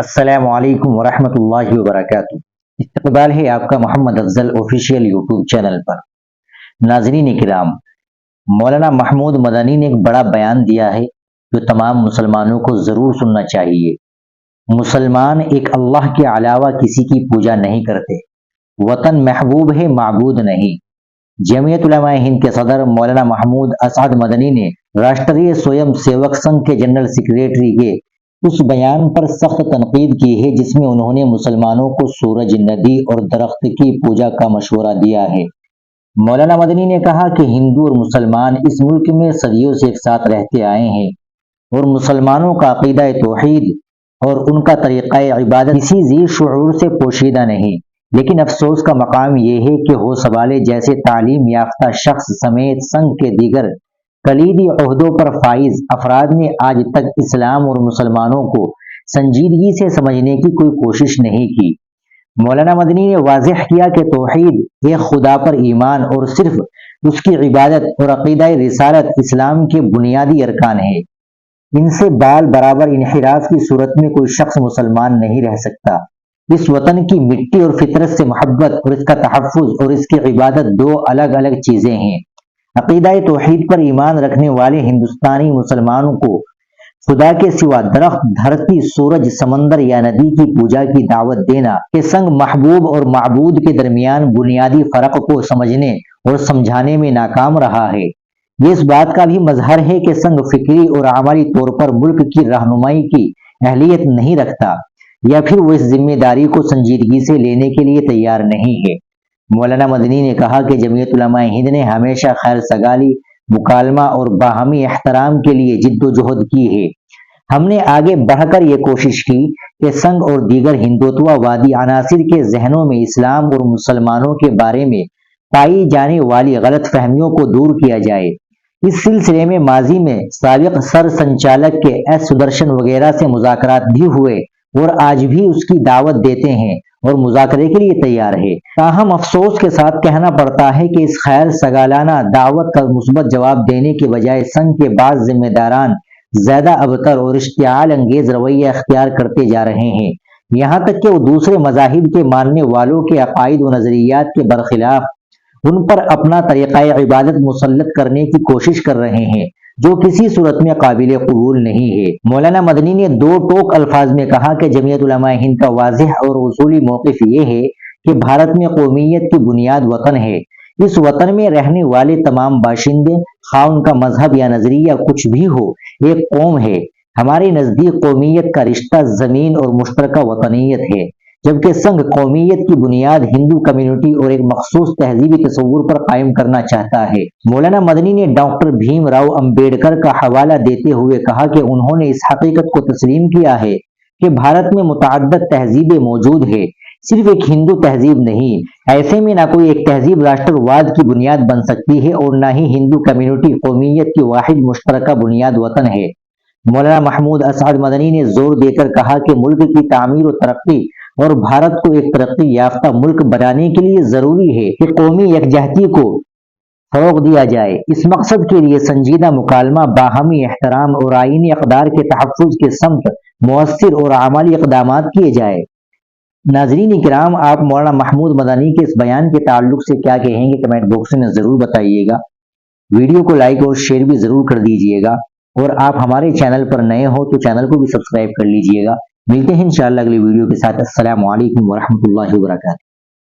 السلام علیکم ورحمۃ اللہ وبرکاتہ۔ استقبال ہے آپ کا محمد افضل آفیشیل یوٹیوب چینل پر۔ ناظرین کرام، مولانا محمود مدنی نے ایک بڑا بیان دیا ہے جو تمام مسلمانوں کو ضرور سننا چاہیے۔ مسلمان ایک اللہ کے علاوہ کسی کی پوجا نہیں کرتے۔ وطن محبوب ہے، معبود نہیں۔ جمعیت علماء ہند کے صدر مولانا محمود اسعد مدنی نے راشٹریہ سویم سیوک سنگھ کے جنرل سیکریٹری کے اس بیان پر سخت تنقید کی ہے جس میں انہوں نے مسلمانوں کو سورج، ندی اور درخت کی پوجا کا مشورہ دیا ہے۔ مولانا مدنی نے کہا کہ ہندو اور مسلمان اس ملک میں صدیوں سے ایک ساتھ رہتے آئے ہیں اور مسلمانوں کا عقیدہ توحید اور ان کا طریقہ عبادت کسی ذی شعور سے پوشیدہ نہیں، لیکن افسوس کا مقام یہ ہے کہ ہوس والے جیسے تعلیم یافتہ شخص سمیت سنگھ کے دیگر کلیدی عہدوں پر فائز افراد نے آج تک اسلام اور مسلمانوں کو سنجیدگی سے سمجھنے کی کوئی کوشش نہیں کی۔ مولانا مدنی نے واضح کیا کہ توحید، ایک خدا پر ایمان اور صرف اس کی عبادت اور عقیدہ رسالت اسلام کے بنیادی ارکان ہیں۔ ان سے بال برابر انحراف کی صورت میں کوئی شخص مسلمان نہیں رہ سکتا۔ اس وطن کی مٹی اور فطرت سے محبت اور اس کا تحفظ اور اس کی عبادت دو الگ الگ چیزیں ہیں۔ عقیدہ توحید پر ایمان رکھنے والے ہندوستانی مسلمانوں کو خدا کے سوا درخت، دھرتی، سورج، سمندر یا ندی کی پوجا کی دعوت دینا کہ سنگ محبوب اور معبود کے درمیان بنیادی فرق کو سمجھنے اور سمجھانے میں ناکام رہا ہے۔ یہ اس بات کا بھی مظہر ہے کہ سنگ فکری اور عملی طور پر ملک کی رہنمائی کی اہلیت نہیں رکھتا یا پھر وہ اس ذمہ داری کو سنجیدگی سے لینے کے لیے تیار نہیں ہے۔ مولانا مدنی نے کہا کہ جمعیت علماء ہند نے ہمیشہ خیر سگالی، مکالمہ اور باہمی احترام کے لیے جد و جہد کی ہے۔ ہم نے آگے بڑھ کر یہ کوشش کی کہ سنگھ اور دیگر ہندوتوا وادی عناصر کے ذہنوں میں اسلام اور مسلمانوں کے بارے میں پائی جانے والی غلط فہمیوں کو دور کیا جائے۔ اس سلسلے میں ماضی میں سابق سر سنچالک کے ایس سدرشن وغیرہ سے مذاکرات بھی ہوئے اور آج بھی اس کی دعوت دیتے ہیں اور مذاکرے کے لیے تیار ہے۔ تاہم افسوس کے ساتھ کہنا پڑتا ہے کہ اس خیر سگالانہ دعوت کا مثبت جواب دینے کے بجائے سنگھ کے بعض ذمہ داران زیادہ ابتر اور اشتعال انگیز رویہ اختیار کرتے جا رہے ہیں، یہاں تک کہ وہ دوسرے مذاہب کے ماننے والوں کے عقائد و نظریات کے برخلاف ان پر اپنا طریقہ عبادت مسلط کرنے کی کوشش کر رہے ہیں، جو کسی صورت میں قابل قبول نہیں ہے۔ مولانا مدنی نے دو ٹوک الفاظ میں کہا کہ جمعیت علماء ہند کا واضح اور اصولی موقف یہ ہے کہ بھارت میں قومیت کی بنیاد وطن ہے۔ اس وطن میں رہنے والے تمام باشندے، خواہ ان کا مذہب یا نظریہ کچھ بھی ہو، ایک قوم ہے۔ ہمارے نزدیک قومیت کا رشتہ زمین اور مشترکہ وطنیت ہے، جبکہ سنگھ قومیت کی بنیاد ہندو کمیونٹی اور ایک مخصوص تہذیبی تصور پر قائم کرنا چاہتا ہے۔ مولانا مدنی نے ڈاکٹر بھیم راؤ امبیڈکر کا حوالہ دیتے ہوئے کہا کہ انہوں نے اس حقیقت کو تسلیم کیا ہے کہ بھارت میں متعدد تہذیبیں موجود ہیں، صرف ایک ہندو تہذیب نہیں۔ ایسے میں نہ کوئی ایک تہذیب راشٹر واد کی بنیاد بن سکتی ہے اور نہ ہی ہندو کمیونٹی قومیت کی واحد مشترکہ بنیاد وطن ہے۔ مولانا محمود اسعد مدنی نے زور دے کر کہا کہ ملک کی تعمیر و ترقی اور بھارت کو ایک ترقی یافتہ ملک بنانے کے لیے ضروری ہے کہ قومی یکجہتی کو فروغ دیا جائے۔ اس مقصد کے لیے سنجیدہ مکالمہ، باہمی احترام اور آئینی اقدار کے تحفظ کے سمت مؤثر اور عملی اقدامات کیے جائے۔ ناظرین کرام، آپ مولانا محمود مدنی کے اس بیان کے تعلق سے کیا کہیں گے؟ کمنٹ باکس میں ضرور بتائیے گا۔ ویڈیو کو لائک اور شیئر بھی ضرور کر دیجیے گا، اور آپ ہمارے چینل پر نئے ہو تو چینل کو بھی سبسکرائب کر لیجیے گا۔ ملتے ہیں انشاءاللہ اگلی ویڈیو کے ساتھ۔ السلام علیکم ورحمۃ اللہ وبرکاتہ۔